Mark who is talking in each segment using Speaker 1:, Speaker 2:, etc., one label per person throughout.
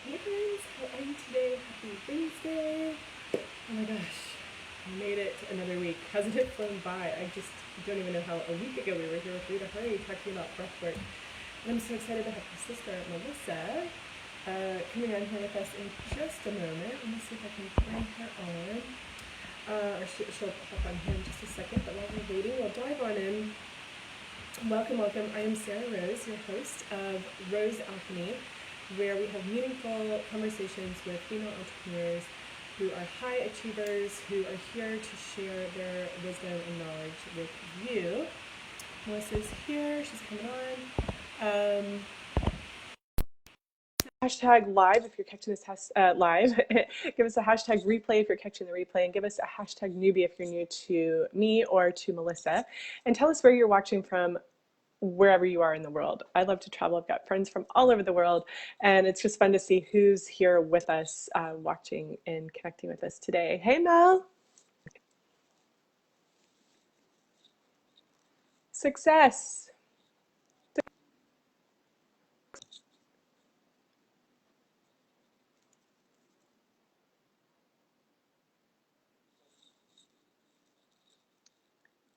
Speaker 1: Hey friends, how are you today? Happy Wednesday. Oh my gosh, I made it another week. Hasn't it flown by? I just don't even know how a week ago we were here with Rita Hurry talking about breathwork. And I'm so excited to have her sister, Melissa, coming on here with us in just a moment. Let me see if I can bring her on. She'll pop on here in just a second, but while we're waiting, we'll dive on in. Welcome, welcome. I am Sarah Rose, your host of Rose Alchemy, where we have meaningful conversations with female entrepreneurs who are high achievers, who are here to share their wisdom and knowledge with you. Melissa's here, she's coming on. Hashtag live if you're catching this live. Give us a hashtag replay if you're catching the replay, and give us a hashtag newbie if you're new to me or to Melissa. And tell us where you're watching from, wherever you are in the world. I love to travel. I've got friends from all over the world, and it's just fun to see who's here with us, watching and connecting with us today. Hey, Mel. Success.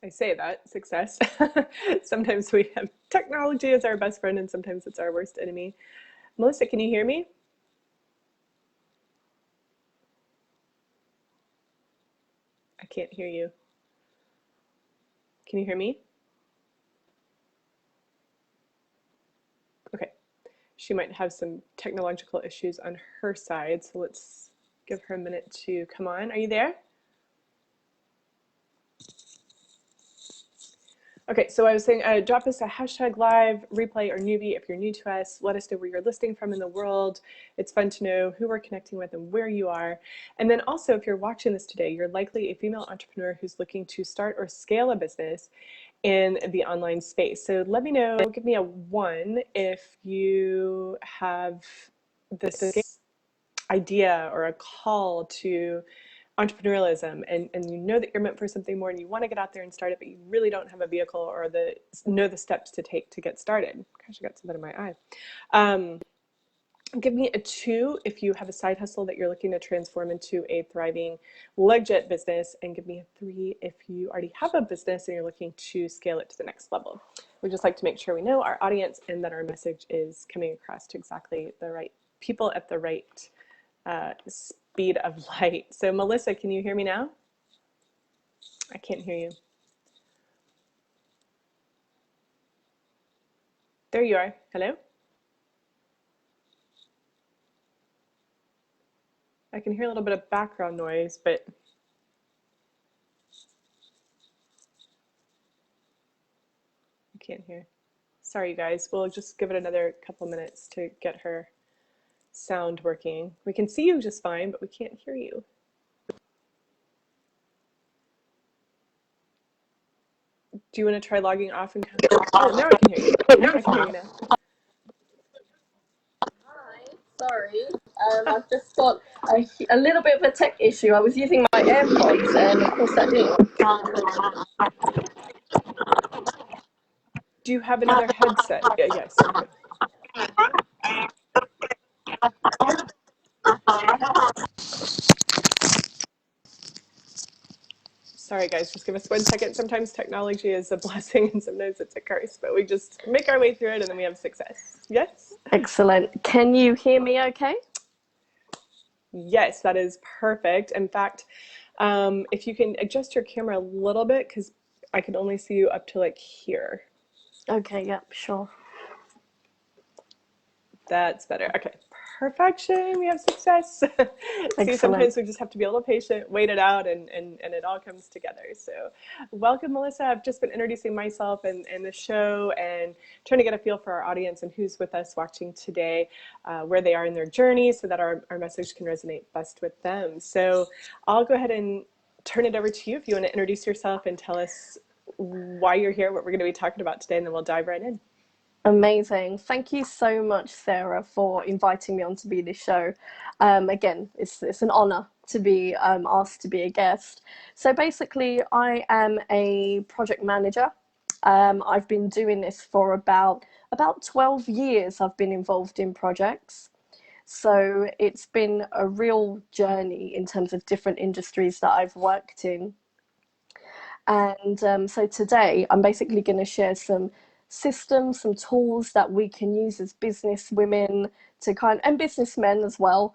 Speaker 1: I say that, success. Sometimes we have technology as our best friend, and sometimes it's our worst enemy. Melissa, can you hear me? I can't hear you. Can you hear me? Okay. She might have some technological issues on her side, so let's give her a minute to come on. Are you there? Okay, so I was saying, drop us a hashtag live, replay, or newbie if you're new to us. Let us know where you're listening from in the world. It's fun to know who we're connecting with and where you are. And then also, if you're watching this today, you're likely a female entrepreneur who's looking to start or scale a business in the online space. So let me know, give me a 1 if you have this idea or a call to entrepreneurialism, and you know that you're meant for something more and you want to get out there and start it, but you really don't have a vehicle or know the steps to take to get started. Gosh, I got something in my eye. Give me a 2 if you have a side hustle that you're looking to transform into a thriving, legit business, and give me a 3 if you already have a business and you're looking to scale it to the next level. We just like to make sure we know our audience and that our message is coming across to exactly the right people at the right speed of light. So Melissa, can you hear me now? I can't hear you. There you are. Hello? I can hear a little bit of background noise, but I can't hear. Sorry, you guys. We'll just give it another couple minutes to get her sound working. We can see you just fine, but we can't hear you. Do you want to try logging off and come? Oh, now I can hear you. I can hear you now.
Speaker 2: Sorry, I've just got a little bit of a tech issue. I was using my AirPods, and of course that didn't.
Speaker 1: Do you have another headset? Yeah, yes. Okay. Sorry, guys, just give us 1 second. Sometimes technology is a blessing and sometimes it's a curse, but we just make our way through it and then we have success. Yes?
Speaker 2: Excellent. Can you hear me okay?
Speaker 1: Yes, that is perfect. In fact, if you can adjust your camera a little bit, because I can only see you up to like here.
Speaker 2: Okay, yep, sure.
Speaker 1: That's better. Okay, perfection. We have success. See, sometimes we just have to be a little patient, wait it out, and it all comes together. So welcome, Melissa. I've just been introducing myself and the show and trying to get a feel for our audience and who's with us watching today, where they are in their journey, so that our message can resonate best with them. So I'll go ahead and turn it over to you if you want to introduce yourself and tell us why you're here, what we're going to be talking about today, and then we'll dive right in.
Speaker 2: Amazing. Thank you so much, Sarah, for inviting me on to be this show. Again, it's an honor to be asked to be a guest. So basically, I am a project manager. I've been doing this for about 12 years. I've been involved in projects. So it's been a real journey in terms of different industries that I've worked in. And so today I'm basically going to share some systems, some tools that we can use as business women to and businessmen as well,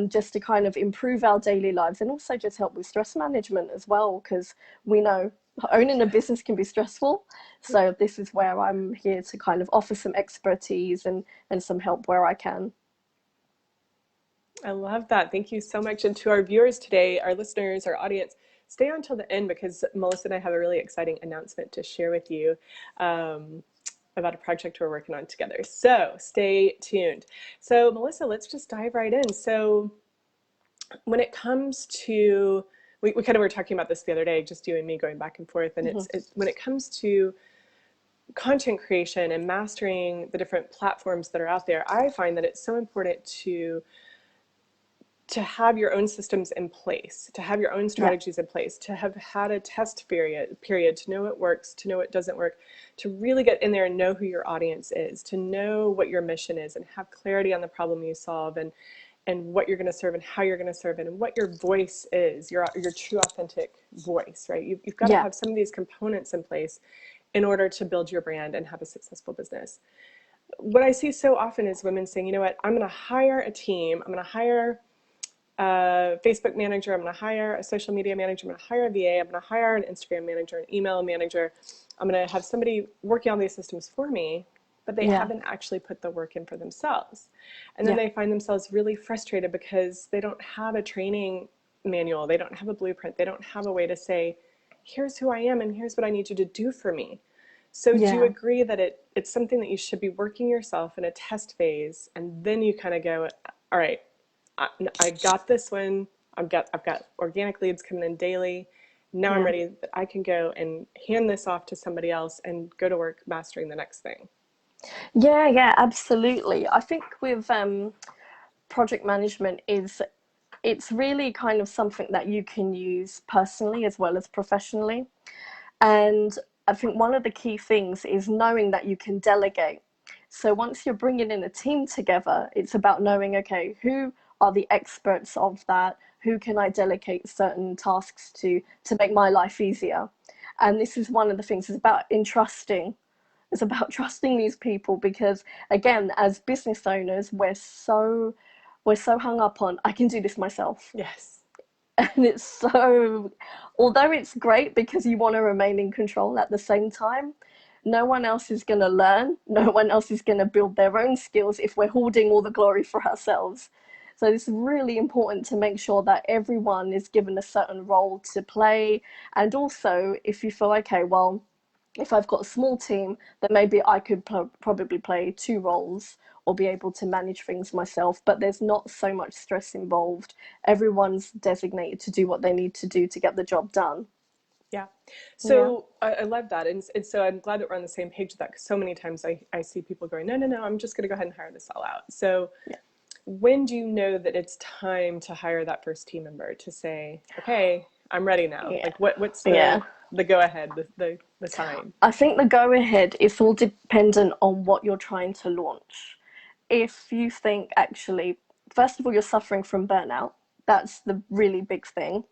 Speaker 2: just to kind of improve our daily lives and also just help with stress management as well, because we know owning a business can be stressful. So this is where I'm here to kind of offer some expertise and some help where I can.
Speaker 1: I love that. Thank you so much. And to our viewers today, our listeners, our audience, stay on till the end because Melissa and I have a really exciting announcement to share with you about a project we're working on together. So stay tuned. So Melissa, let's just dive right in. So when it comes to, we kind of were talking about this the other day, just you and me going back and forth, and it's when it comes to content creation and mastering the different platforms that are out there, I find that it's so important to have your own systems in place, to have your own
Speaker 2: Yeah.
Speaker 1: strategies in place, to have had a test period, to know what works, to know what doesn't work, to really get in there and know who your audience is, to know what your mission is and have clarity on the problem you solve and what you're going to serve and how you're going to serve it and what your voice is, your true authentic voice, right? You've got to
Speaker 2: Yeah.
Speaker 1: have some of these components in place in order to build your brand and have a successful business. What I see so often is women saying, you know what, I'm going to hire a team, I'm going to hire a Facebook manager, I'm going to hire a social media manager, I'm going to hire a VA, I'm going to hire an Instagram manager, an email manager. I'm going to have somebody working on these systems for me, but they
Speaker 2: Yeah.
Speaker 1: haven't actually put the work in for themselves. And then
Speaker 2: Yeah.
Speaker 1: they find themselves really frustrated because they don't have a training manual, they don't have a blueprint, they don't have a way to say, here's who I am and here's what I need you to do for me. So do you
Speaker 2: Yeah.
Speaker 1: agree that it's something that you should be working yourself in a test phase, and then you kind of go, all right, I got this one. I've got organic leads coming in daily. Now I'm
Speaker 2: Yeah.
Speaker 1: ready that I can go and hand this off to somebody else and go to work mastering the next thing.
Speaker 2: Yeah, yeah, absolutely. I think with project management is it's really kind of something that you can use personally as well as professionally. And I think one of the key things is knowing that you can delegate. So once you're bringing in a team together, it's about knowing, okay, who are the experts of that? Who can I delegate certain tasks to make my life easier? And this is one of the things, it's about entrusting. It's about trusting these people because again, as business owners, we're so hung up on I can do this myself.
Speaker 1: Yes.
Speaker 2: And it's so, although it's great because you want to remain in control, at the same time no one else is going to learn, no one else is going to build their own skills if we're hoarding all the glory for ourselves. So it's really important to make sure that everyone is given a certain role to play. And also, if you feel, okay, well, if I've got a small team, then maybe I could probably play two roles or be able to manage things myself, but there's not so much stress involved. Everyone's designated to do what they need to do to get the job done.
Speaker 1: Yeah.
Speaker 2: Yeah.
Speaker 1: So I love that. And so I'm glad that we're on the same page with that because so many times I see people going, no, no, no, I'm just going to go ahead and hire this all out. So
Speaker 2: Yeah.
Speaker 1: when do you know that it's time to hire that first team member to say, okay, I'm ready now?
Speaker 2: Yeah.
Speaker 1: Like what's
Speaker 2: Yeah.
Speaker 1: the go ahead, the sign?
Speaker 2: I think the go ahead is all dependent on what you're trying to launch. If you think actually, first of all, you're suffering from burnout, that's the really big thing.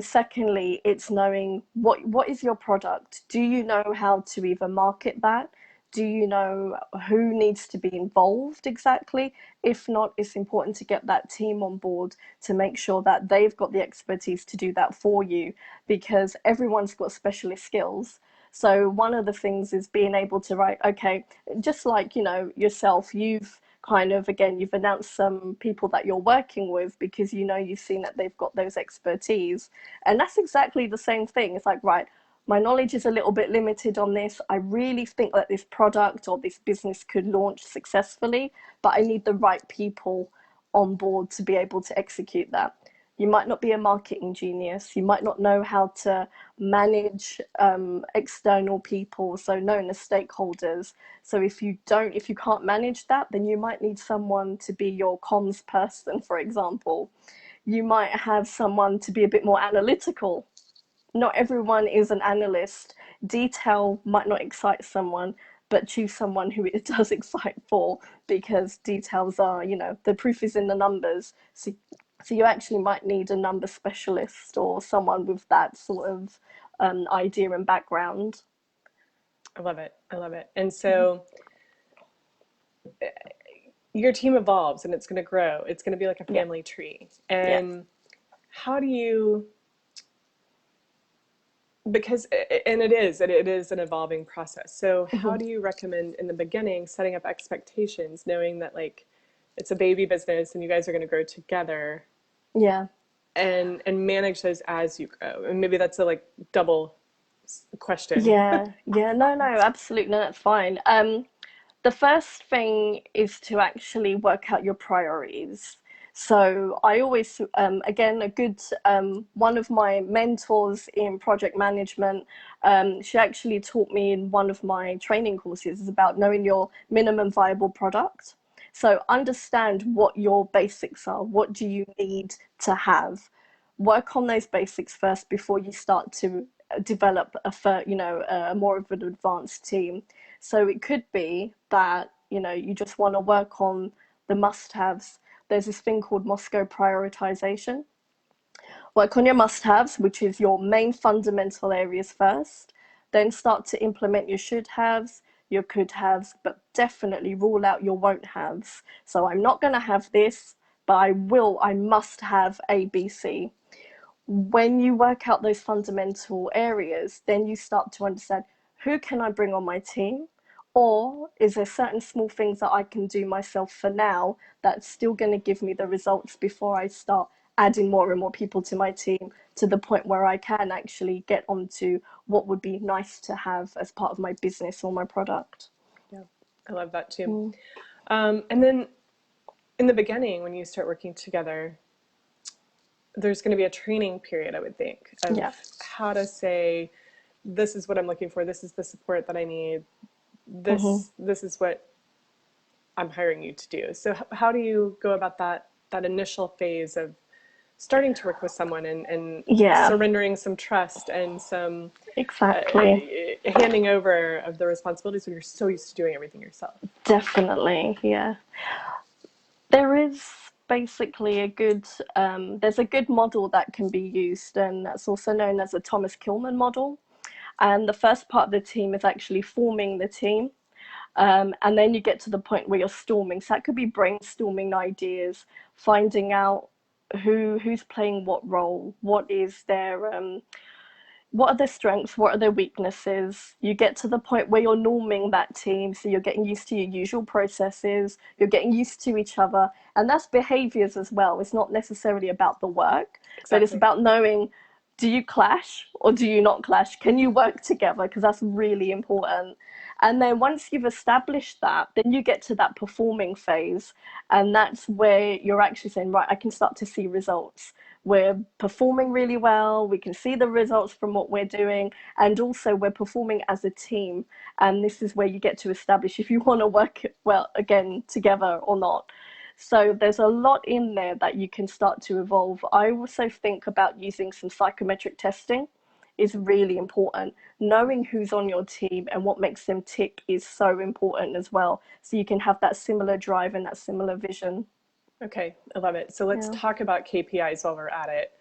Speaker 2: Secondly, it's knowing what is your product. Do you know how to either market that? Do you know who needs to be involved exactly? If not, it's important to get that team on board to make sure that they've got the expertise to do that for you because everyone's got specialist skills. So one of the things is being able to write, okay, just like, yourself, you've kind of, again, you've announced some people that you're working with because you've seen that they've got those expertise. And that's exactly the same thing. It's like, right, my knowledge is a little bit limited on this. I really think that this product or this business could launch successfully, but I need the right people on board to be able to execute that. You might not be a marketing genius. You might not know how to manage external people, so known as stakeholders. So if you can't manage that, then you might need someone to be your comms person, for example. You might have someone to be a bit more analytical. Not everyone is an analyst. Detail might not excite someone. but choose someone who it does excite for, because details are, the proof is in the numbers. So you actually might need a number specialist or someone with that sort of idea and background.
Speaker 1: I love it. I love it. And so your team evolves and it's going to grow. It's going to be like a
Speaker 2: Yeah,
Speaker 1: family tree.
Speaker 2: yeah.
Speaker 1: And how do you, because, and it is an evolving process. So how
Speaker 2: Hmm.
Speaker 1: do you recommend in the beginning setting up expectations, knowing that like it's a baby business and you guys are going to grow together
Speaker 2: Yeah.
Speaker 1: and manage those as you grow? And maybe that's a like double question.
Speaker 2: Yeah, yeah, no, no, absolutely, no, that's fine. The first thing is to actually work out your priorities. So I always, again, a good one of my mentors in project management, she actually taught me in one of my training courses is about knowing your minimum viable product. So understand what your basics are. What do you need to have? Work on those basics first before you start to develop a more of an advanced team. So it could be that you just want to work on the must-haves. There's this thing called Moscow prioritization. Work on your must-haves, which is your main fundamental areas first. Then start to implement your should-haves, your could-haves, but definitely rule out your won't-haves. So I'm not going to have this, but I must have A, B, C. When you work out those fundamental areas, then you start to understand, who can I bring on my team? Or is there certain small things that I can do myself for now that's still going to give me the results before I start adding more and more people to my team, to the point where I can actually get onto what would be nice to have as part of my business or my product.
Speaker 1: Yeah, I love that too.
Speaker 2: Mm.
Speaker 1: And then in the beginning, when you start working together, there's going to be a training period, I would think, of
Speaker 2: Yeah.
Speaker 1: how to say, this is what I'm looking for. This is the support that I need.
Speaker 2: Hmm.
Speaker 1: This is what I'm hiring you to do. So how do you go about that initial phase of starting to work with someone and
Speaker 2: Yeah,
Speaker 1: surrendering some trust and some uh,
Speaker 2: exactly.
Speaker 1: handing over of the responsibilities when you're so used to doing everything yourself?
Speaker 2: Definitely. Yeah. There is basically there's a good model that can be used, and that's also known as the Thomas Kilmann model. And the first part of the team is actually forming the team. And then you get to the point where you're storming. So that could be brainstorming ideas, finding out who's playing what role, what are their strengths, what are their weaknesses. You get to the point where you're norming that team, so you're getting used to your usual processes, you're getting used to each other, and that's behaviors as well. It's not necessarily about the work, but it's
Speaker 1: Exactly.
Speaker 2: about knowing, do you clash or do you not clash? Can you work together? Because that's really important. And then once you've established that, then you get to that performing phase, and that's where you're actually saying, right, I can start to see results. We're performing really well, we can see the results from what we're doing, and also we're performing as a team. And this is where you get to establish if you want to work well again together or not. So there's a lot in there that you can start to evolve. I also think about using some psychometric testing is really important. Knowing who's on your team and what makes them tick is so important as well, so you can have that similar drive and that similar vision.
Speaker 1: Okay, I love it. So let's
Speaker 2: Yeah,
Speaker 1: talk about KPIs while we're at it.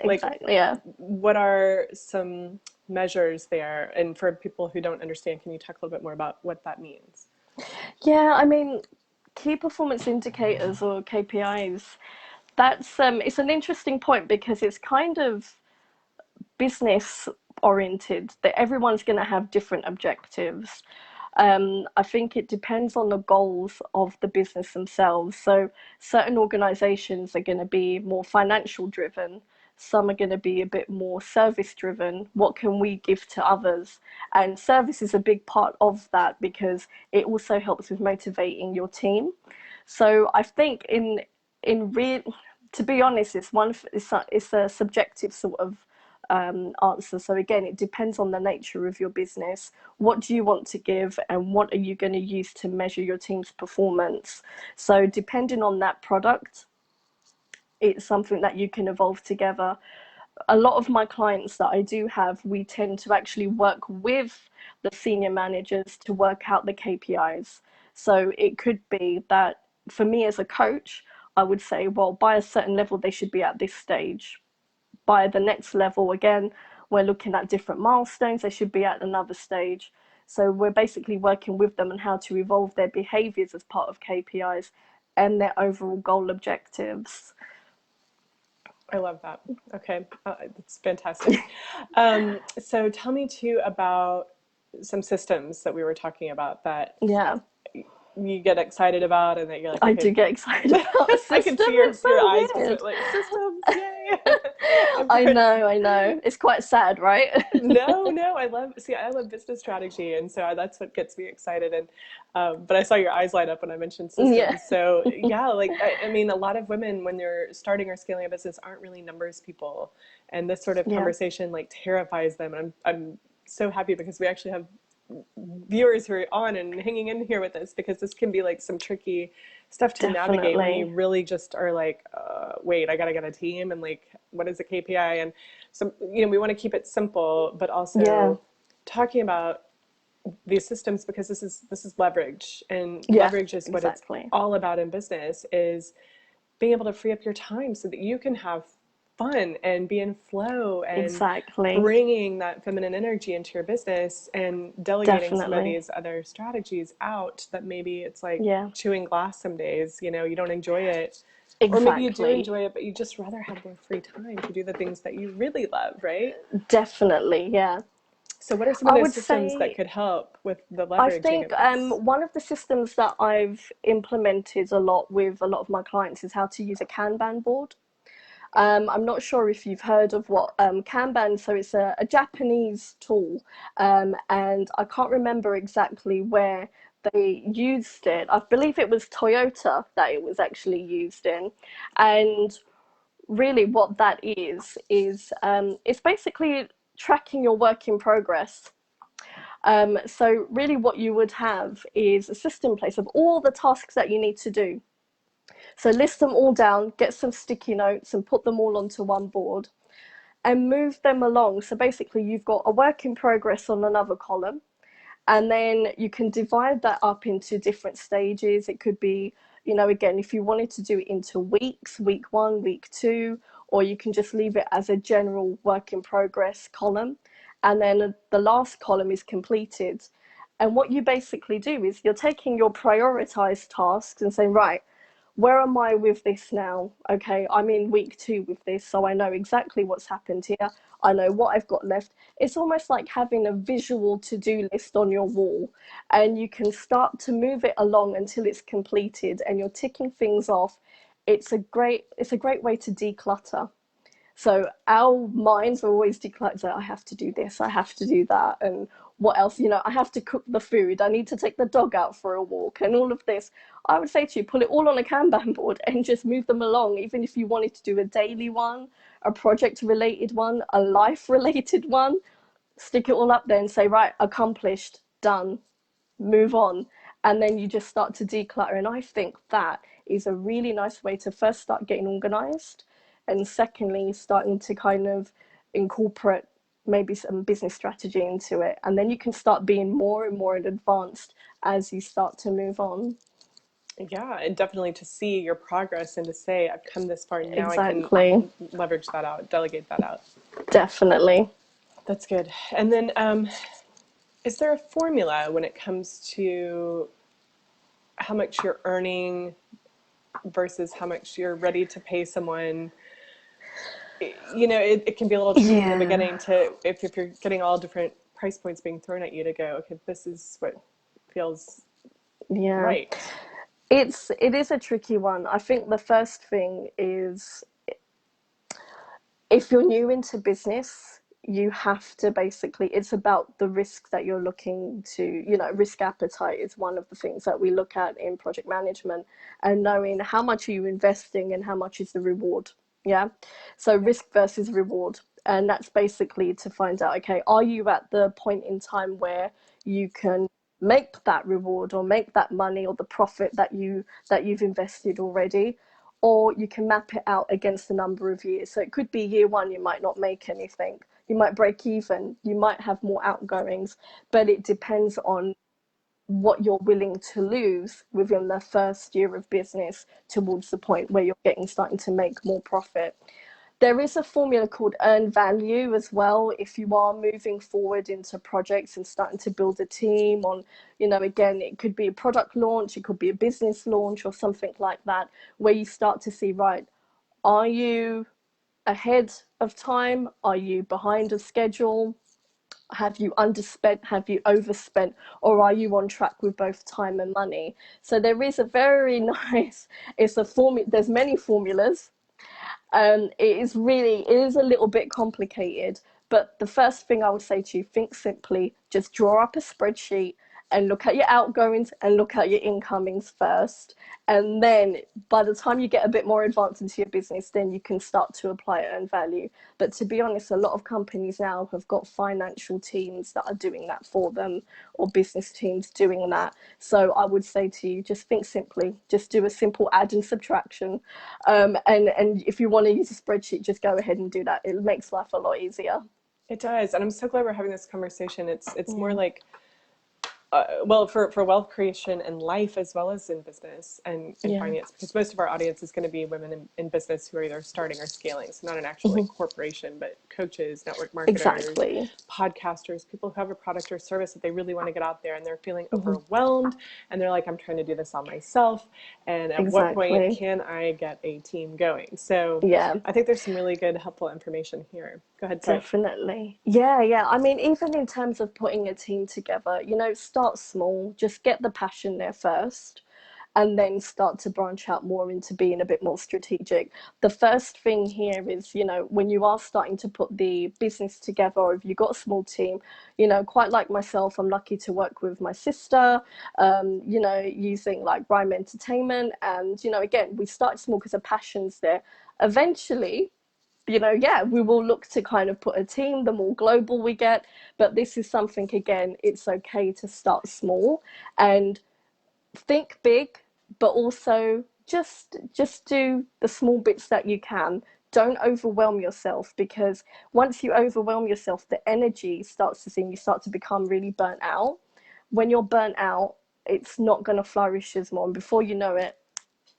Speaker 1: Like,
Speaker 2: exactly. Yeah.
Speaker 1: what are some measures there? And for people who don't understand, can you talk a little bit more about what that means?
Speaker 2: Yeah, I mean, key performance indicators or KPIs, that's it's an interesting point because it's kind of business oriented, that everyone's going to have different objectives. I think it depends on the goals of the business themselves. So certain organizations are going to be more financial driven. Some are going to be a bit more service driven. What can we give to others? And service is a big part of that because it also helps with motivating your team. So I think in real, to be honest, it's a subjective sort of answer. So again, it depends on the nature of your business. What do you want to give, and what are you going to use to measure your team's performance? So depending on that product, it's something that you can evolve together. a lot of my clients that I do have, we tend to actually work with the senior managers to work out the KPIs. So it could be that for me as a coach, I would say, well, by a certain level, they should be at this stage. By the next level, again, we're looking at different milestones, they should be at another stage. So we're basically working with them on how to evolve their behaviors as part of KPIs and their overall goal objectives.
Speaker 1: I love that. Okay, it's fantastic. So tell me too about some systems that we were talking about that
Speaker 2: Yeah,
Speaker 1: you get excited about, and that you're like,
Speaker 2: I
Speaker 1: okay,
Speaker 2: do get excited about a
Speaker 1: I can
Speaker 2: system.
Speaker 1: see
Speaker 2: It's
Speaker 1: your
Speaker 2: so
Speaker 1: eyes just
Speaker 2: weird.
Speaker 1: went like systems, yay! I've
Speaker 2: I
Speaker 1: heard.
Speaker 2: know, I know. It's quite sad, right?
Speaker 1: No, I love business strategy, and so that's what gets me excited. And but I saw your eyes light up when I mentioned
Speaker 2: Yeah,
Speaker 1: systems. So yeah, like I mean, a lot of women when they're starting or scaling a business aren't really numbers people, and this sort of
Speaker 2: yeah,
Speaker 1: conversation like terrifies them. And I'm so happy because we actually have viewers who are on and hanging in here with us, because this can be like some tricky stuff to navigate when you
Speaker 2: definitely.
Speaker 1: really just are like, wait, I gotta get a team, and like, what is a KPI? And so, you know, we want to keep it simple, but
Speaker 2: Yeah,
Speaker 1: also talking about these systems, because this is leverage, and
Speaker 2: yeah,
Speaker 1: leverage is what it's
Speaker 2: exactly.
Speaker 1: all about in business, is being able to free up your time so that you can have fun and be in flow and
Speaker 2: Exactly.
Speaker 1: bringing that feminine energy into your business, and delegating some of
Speaker 2: Definitely.
Speaker 1: these other strategies out that maybe it's like
Speaker 2: Yeah,
Speaker 1: chewing glass some days, you know, you don't enjoy it, or maybe you do
Speaker 2: exactly.
Speaker 1: enjoy it but you just rather have more free time to do the things that you really love, right?
Speaker 2: Definitely. Yeah.
Speaker 1: So what are some of
Speaker 2: I
Speaker 1: those
Speaker 2: would
Speaker 1: systems that
Speaker 2: say,
Speaker 1: could help with the
Speaker 2: I
Speaker 1: leveraging
Speaker 2: think
Speaker 1: of this?
Speaker 2: one of the systems that I've implemented a lot with a lot of my clients is how to use a Kanban board. I'm not sure if you've heard of what Kanban, so it's a Japanese tool, and I can't remember exactly where they used it. I believe it was Toyota that it was actually used in. And really, what that is it's basically tracking your work in progress. So, really, what you would have is a system in place of all the tasks that you need to do. So list them all down, get some sticky notes and put them all onto one board and move them along. So basically you've got a work in progress on another column, and then you can divide that up into different stages. It could be, you know, again, if you wanted to do it into weeks, week 1, week 2, or you can just leave it as a general work in progress column. And then the last column is completed. And what you basically do is you're taking your prioritized tasks and saying, right, where am I with this now? Okay, I'm in week 2 with this, so I know exactly what's happened here. I know what I've got left. It's almost like having a visual to-do list on your wall, and you can start to move it along until it's completed and you're ticking things off. It's a great way to declutter. So our minds are always declared, so I have to do this, I have to do that, and what else? You know, I have to cook the food, I need to take the dog out for a walk, and all of this. I would say to you, pull it all on a Kanban board and just move them along, even if you wanted to do a daily one, a project related one, a life related one, stick it all up there and say, right, accomplished, done, move on. And then you just start to declutter. And I think that is a really nice way to first start getting organized, and secondly starting to kind of incorporate maybe some business strategy into it, and then you can start being more and more advanced as you start to move on.
Speaker 1: Yeah, and definitely to see your progress and to say, I've come this far, now I can
Speaker 2: Exactly.
Speaker 1: leverage that out, delegate that out.
Speaker 2: Definitely.
Speaker 1: That's good. And then, is there a formula when it comes to how much you're earning versus how much you're ready to pay someone? You know, it can be a little tricky in the
Speaker 2: Yeah.
Speaker 1: beginning to, if you're getting all different price points being thrown at you, to go, okay, this is what feels
Speaker 2: Yeah.
Speaker 1: right.
Speaker 2: It is a tricky one. I think the first thing is, if you're new into business, you have to basically, it's about the risk that you're looking to, risk appetite is one of the things that we look at in project management, and knowing how much are you investing and how much is the reward. Yeah. So
Speaker 1: Yep.
Speaker 2: risk versus reward. And that's basically to find out, okay, are you at the point in time where you can make that reward or make that money or the profit that you've invested already? or you can map it out against a number of years. So it could be year one, you might not make anything. You might break even, you might have more outgoings, but it depends on what you're willing to lose within the first year of business towards the point where you're starting to make more profit. There is a formula called earn value as well. If you are moving forward into projects and starting to build a team on, again, it could be a product launch, it could be a business launch or something like that, where you start to see, right, are you ahead of time? Are you behind a schedule? Have you underspent? Have you overspent? Or are you on track with both time and money? So there is a very nice, it's a formula, there's many formulas. It is a little bit complicated, but the first thing I would say to you, think simply, just draw up a spreadsheet and look at your outgoings and look at your incomings first. And then by the time you get a bit more advanced into your business, then you can start to apply earn value. But to be honest, a lot of companies now have got financial teams that are doing that for them, or business teams doing that. So I would say to you, just think simply, just do a simple add and subtraction. And if you want to use a spreadsheet, just go ahead and do that. It makes life a lot easier.
Speaker 1: It does. And I'm so glad we're having this conversation. It's more
Speaker 2: Yeah.
Speaker 1: like, well, for wealth creation in life as well as in business and in
Speaker 2: Yeah.
Speaker 1: finance, because most of our audience is going to be women in business who are either starting or scaling. So not an actual like corporation, but coaches, network marketers,
Speaker 2: Exactly.
Speaker 1: podcasters, people who have a product or service that they really want to get out there and they're feeling overwhelmed and they're like, I'm trying to do this all myself. And at what point
Speaker 2: Exactly.
Speaker 1: can I get a team going? So
Speaker 2: Yeah.
Speaker 1: I think there's some really good, helpful information here. Go ahead, say.
Speaker 2: Definitely. Yeah, yeah. I mean, even in terms of putting a team together, start small, just get the passion there first, and then start to branch out more into being a bit more strategic. The first thing here is, when you are starting to put the business together, or if you've got a small team, quite like myself, I'm lucky to work with my sister, using like Rhyme Entertainment. And, again, we start small because the passion's there. Eventually, yeah, we will look to kind of put a team the more global we get. But this is something, again, it's okay to start small and think big, but also just do the small bits that you can. Don't overwhelm yourself, because once you overwhelm yourself, the energy starts to sink. You start to become really burnt out. When you're burnt out, it's not going to flourish as more. And before you know it,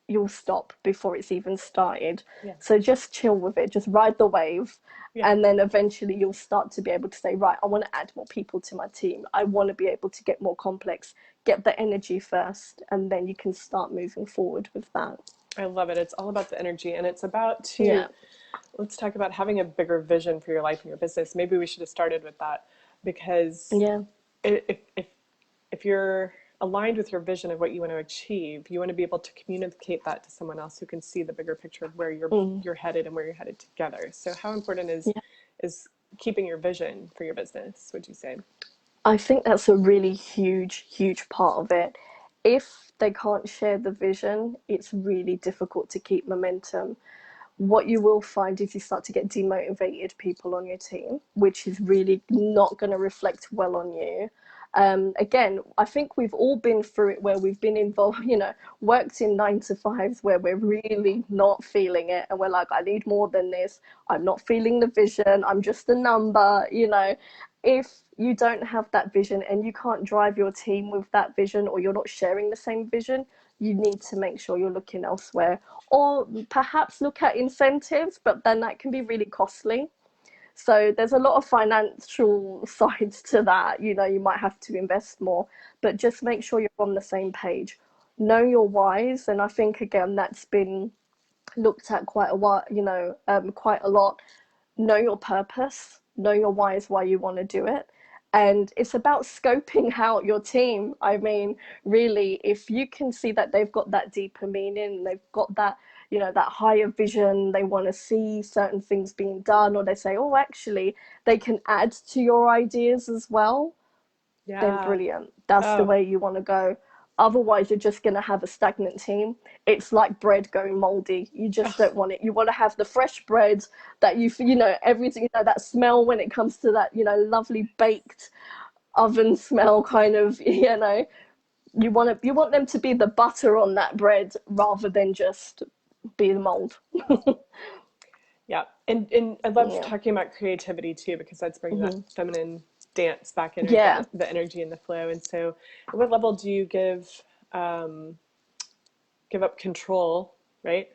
Speaker 2: you'll stop before it's even started.
Speaker 1: Yeah.
Speaker 2: So just chill with it, just ride the wave.
Speaker 1: Yeah.
Speaker 2: And then eventually you'll start to be able to say, right, I want to add more people to my team. I want to be able to get more complex, get the energy first, and then you can start moving forward with that.
Speaker 1: I love it. It's all about the energy, and it's about
Speaker 2: Yeah.
Speaker 1: let's talk about having a bigger vision for your life and your business. Maybe we should have started with that, because
Speaker 2: Yeah.
Speaker 1: if you're aligned with your vision of what you want to achieve, you want to be able to communicate that to someone else who can see the bigger picture of where you're headed and where you're headed together. So how important
Speaker 2: Yeah.
Speaker 1: is keeping your vision for your business, would you say?
Speaker 2: I think that's a really huge, huge part of it. If they can't share the vision, it's really difficult to keep momentum. What you will find is you start to get demotivated people on your team, which is really not going to reflect well on you. Again, I think we've all been through it, where we've been involved, worked in 9 to 5s where we're really not feeling it, and we're like, I need more than this. I'm not feeling the vision. I'm just a number. If you don't have that vision and you can't drive your team with that vision, or you're not sharing the same vision, you need to make sure you're looking elsewhere, or perhaps look at incentives, but then that can be really costly. So there's a lot of financial sides to that. You might have to invest more, but just make sure you're on the same page. Know your whys, and I think again that's been looked at quite a while, quite a lot. Know your purpose, know your whys, why you want to do it. And it's about scoping out your team. I mean, really, if you can see that they've got that deeper meaning, they've got that, that higher vision, they want to see certain things being done, or they say, oh, actually, they can add to your ideas as well, then
Speaker 1: Yeah.
Speaker 2: brilliant. That's the
Speaker 1: Oh,
Speaker 2: way you want to go. Otherwise, you're just going to have a stagnant team. It's like bread going moldy. You just don't want it. You want to have the fresh bread that everything, that smell when it comes to that, lovely baked oven smell kind of, you want them to be the butter on that bread rather than just be the mold.
Speaker 1: Yeah. And I love
Speaker 2: Yeah.
Speaker 1: talking about creativity too, because that's bringing that
Speaker 2: Hmm.
Speaker 1: feminine dance back in, or
Speaker 2: Yeah.
Speaker 1: the energy and the flow. And so at what level do you um, give up control, right?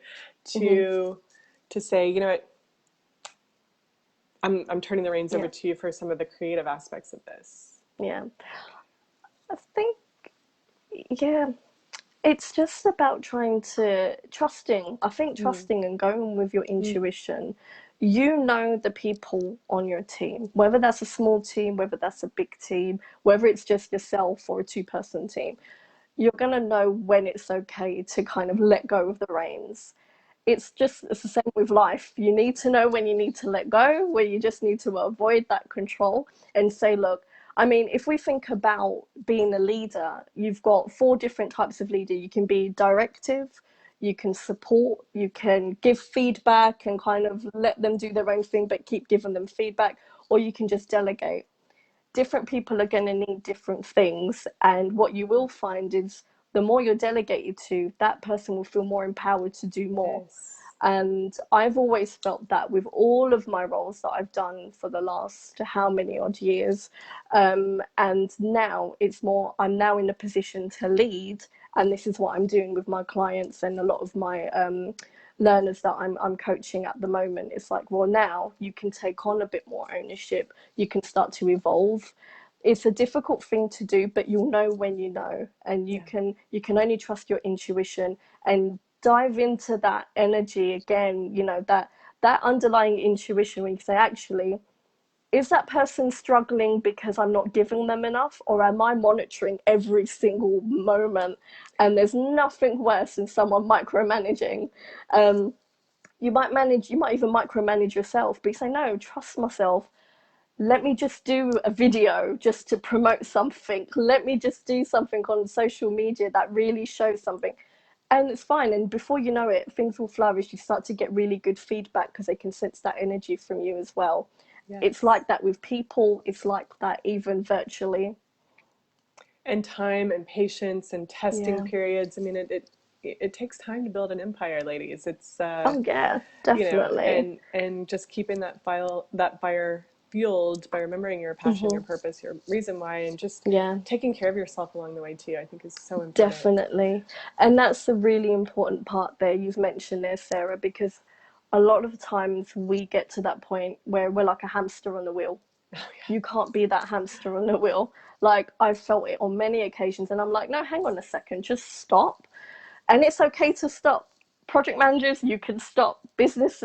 Speaker 2: Hmm.
Speaker 1: To say, you know what, I'm turning the reins over
Speaker 2: Yeah.
Speaker 1: to you for some of the creative aspects of this.
Speaker 2: Yeah. I think, yeah, it's just about trying to trusting. I think
Speaker 1: Mm,
Speaker 2: trusting and going with your
Speaker 1: mm,
Speaker 2: intuition. You know the people on your team, whether that's a small team, whether that's a big team, whether it's just yourself or a two-person team. You're going to know when it's okay to kind of let go of the reins. It's the same with life. You need to know when you need to let go, where you just need to avoid that control and say, look, I mean, if we think about being a leader, you've got four different types of leader. You can be directive, you can support, you can give feedback and kind of let them do their own thing but keep giving them feedback, or you can just delegate. Different people are going to need different things, and what you will find is the more you're delegated to, that person will feel more empowered to do more.
Speaker 1: yes.
Speaker 2: And I've always felt that with all of my roles that I've done for the last how many odd years. And now it's more, I'm now in a position to lead. And this is what I'm doing with my clients and a lot of my learners that I'm coaching at the moment. It's like, well, now you can take on a bit more ownership. You can start to evolve. It's a difficult thing to do, but you'll know when you know, and
Speaker 1: Yeah.
Speaker 2: you can only trust your intuition and dive into that energy again, you know, that underlying intuition when you say, actually, is that person struggling because I'm not giving them enough, or am I monitoring every single moment? And there's nothing worse than someone micromanaging. um, you might manage, you might even micromanage yourself, but you say, no, trust myself. Let me just do a video just to promote something. Let me just do something on social media that really shows something. And it's fine. And before you know it, things will flourish. You start to get really good feedback because they can sense that energy from you as well. It's
Speaker 1: Yes.
Speaker 2: like that with people, it's like that even virtually.
Speaker 1: And time and patience and testing
Speaker 2: Yeah.
Speaker 1: periods. I mean, it takes time to build an empire, ladies. It's
Speaker 2: Oh, yeah,
Speaker 1: you know,
Speaker 2: definitely.
Speaker 1: and just keeping that fire fueled by remembering your passion, your
Speaker 2: Hmm.
Speaker 1: purpose, your reason why, and just
Speaker 2: Yeah.
Speaker 1: taking care of yourself along the way too, I think is so important.
Speaker 2: Definitely. And that's the really important part there you've mentioned there, Sarah, because a lot of times we get to that point where we're like a hamster on the wheel.
Speaker 1: Oh
Speaker 2: You can't be that hamster on the wheel. Like, I've felt it on many occasions, and I'm like, no, hang on a second, just stop. And it's okay to stop. Project managers, you can stop. Business,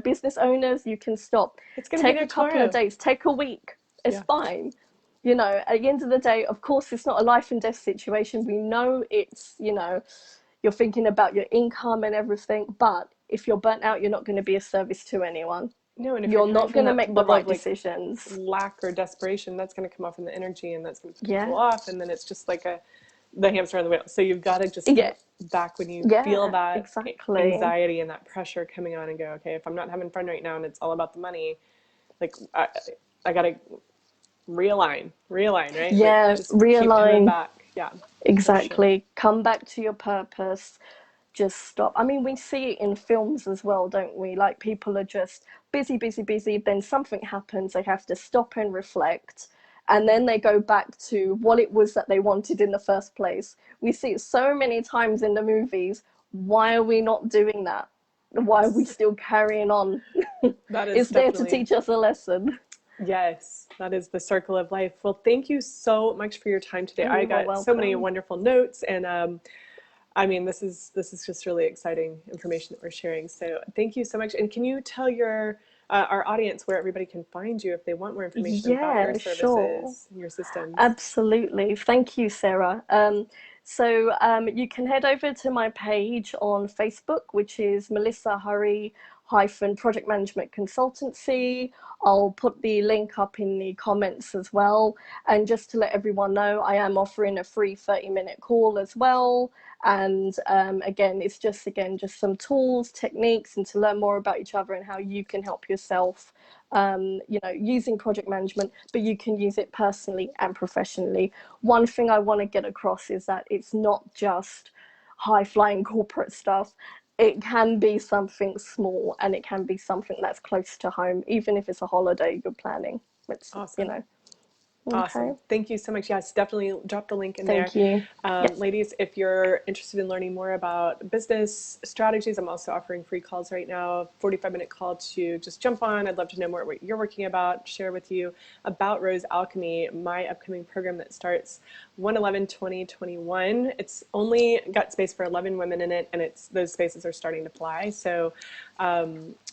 Speaker 2: business owners, you can stop.
Speaker 1: it's going to be
Speaker 2: Take
Speaker 1: there
Speaker 2: a couple of
Speaker 1: tomorrow.
Speaker 2: days, take a week. It's
Speaker 1: Yeah.
Speaker 2: fine. At the end of the day, of course, it's not a life and death situation. We know it's, you're thinking about your income and everything, but if you're burnt out, you're not going to be a service to anyone.
Speaker 1: No, and if you're
Speaker 2: You're
Speaker 1: coming
Speaker 2: not
Speaker 1: from
Speaker 2: going to
Speaker 1: that
Speaker 2: make the
Speaker 1: level
Speaker 2: right
Speaker 1: of like
Speaker 2: decisions.
Speaker 1: lack or desperation, that's going to come off in the energy, and that's going to put people
Speaker 2: Yeah.
Speaker 1: off, and then it's just like the hamster on the wheel. So you've got to just
Speaker 2: Yeah.
Speaker 1: step back when you feel
Speaker 2: Yeah,
Speaker 1: that
Speaker 2: exactly.
Speaker 1: anxiety and that pressure coming on, and go, okay, if I'm not having fun right now and it's all about the money, like I got to realign, right? Like
Speaker 2: Yeah,
Speaker 1: just keep coming
Speaker 2: realign.
Speaker 1: back. Yeah, for sure.
Speaker 2: Exactly. Come back to your purpose. Just stop. I mean, we see it in films as well, don't we? Like, people are just busy, busy, busy. Then something happens. They have to stop and reflect. And then they go back to what it was that they wanted in the first place. We see it so many times in the movies. Why are we not doing that? Why are we still carrying on?
Speaker 1: That is
Speaker 2: It's there to
Speaker 1: definitely,
Speaker 2: teach us a lesson.
Speaker 1: yes, that is the circle of life. Well, thank you so much for your time today.
Speaker 2: Oh,
Speaker 1: I
Speaker 2: you are
Speaker 1: got so many
Speaker 2: welcome.
Speaker 1: wonderful notes, and I mean, this is just really exciting information that we're sharing. So thank you so much. And can you tell your our audience where everybody can find you if they want more information about your
Speaker 2: Yeah, sure.
Speaker 1: services and your systems?
Speaker 2: Absolutely. Thank you, Sarah. You can head over to my page on Facebook, which is Melissa Hurry Project Management Consultancy. I'll put the link up in the comments as well. And just to let everyone know, I am offering a free 30-minute call as well. And again, it's just some tools, techniques, and to learn more about each other and how you can help yourself using project management, but you can use it personally and professionally. One thing I want to get across is that it's not just high flying corporate stuff. it can be something small, and it can be something that's close to home, even if it's a holiday you're planning. It's, you
Speaker 1: Awesome.
Speaker 2: know,
Speaker 1: Awesome.
Speaker 2: okay.
Speaker 1: Thank you so much. Yes, definitely drop the link in there.
Speaker 2: Thank you. Yes,
Speaker 1: Ladies, if you're interested in learning more about business strategies, I'm also offering free calls right now, 45-minute call to just jump on. I'd love to know more what you're working about, share with you about Rose Alchemy, my upcoming program that starts 1/11/2021. It's only got space for 11 women in it, and those spaces are starting to fly. So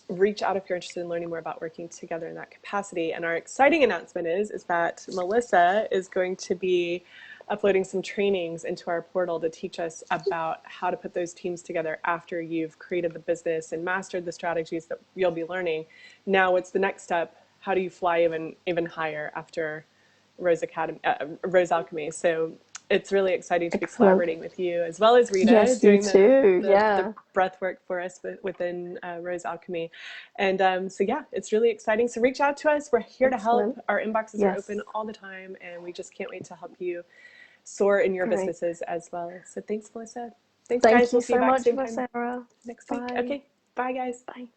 Speaker 1: reach out if you're interested in learning more about working together in that capacity. And our exciting announcement is that Melissa is going to be uploading some trainings into our portal to teach us about how to put those teams together after you've created the business and mastered the strategies that you'll be learning. Now, what's the next step? How do you fly even higher after Rose Alchemy? So it's really exciting to be
Speaker 2: excellent.
Speaker 1: collaborating with you as well as Rita
Speaker 2: Yes, you
Speaker 1: doing
Speaker 2: too.
Speaker 1: the
Speaker 2: Yeah,
Speaker 1: breath work for us within Rose Alchemy. And so, yeah, it's really exciting. So reach out to us. We're here to help.
Speaker 2: excellent.
Speaker 1: Our inboxes are open
Speaker 2: Yes,
Speaker 1: all the time, and we just can't wait to help you soar in your
Speaker 2: great.
Speaker 1: businesses as well. So thanks, Melissa. Thanks,
Speaker 2: Thank
Speaker 1: guys.
Speaker 2: you
Speaker 1: We'll see you
Speaker 2: so
Speaker 1: back
Speaker 2: much,
Speaker 1: same time
Speaker 2: Sarah.
Speaker 1: next week.
Speaker 2: Bye.
Speaker 1: Okay, bye, guys.
Speaker 2: Bye.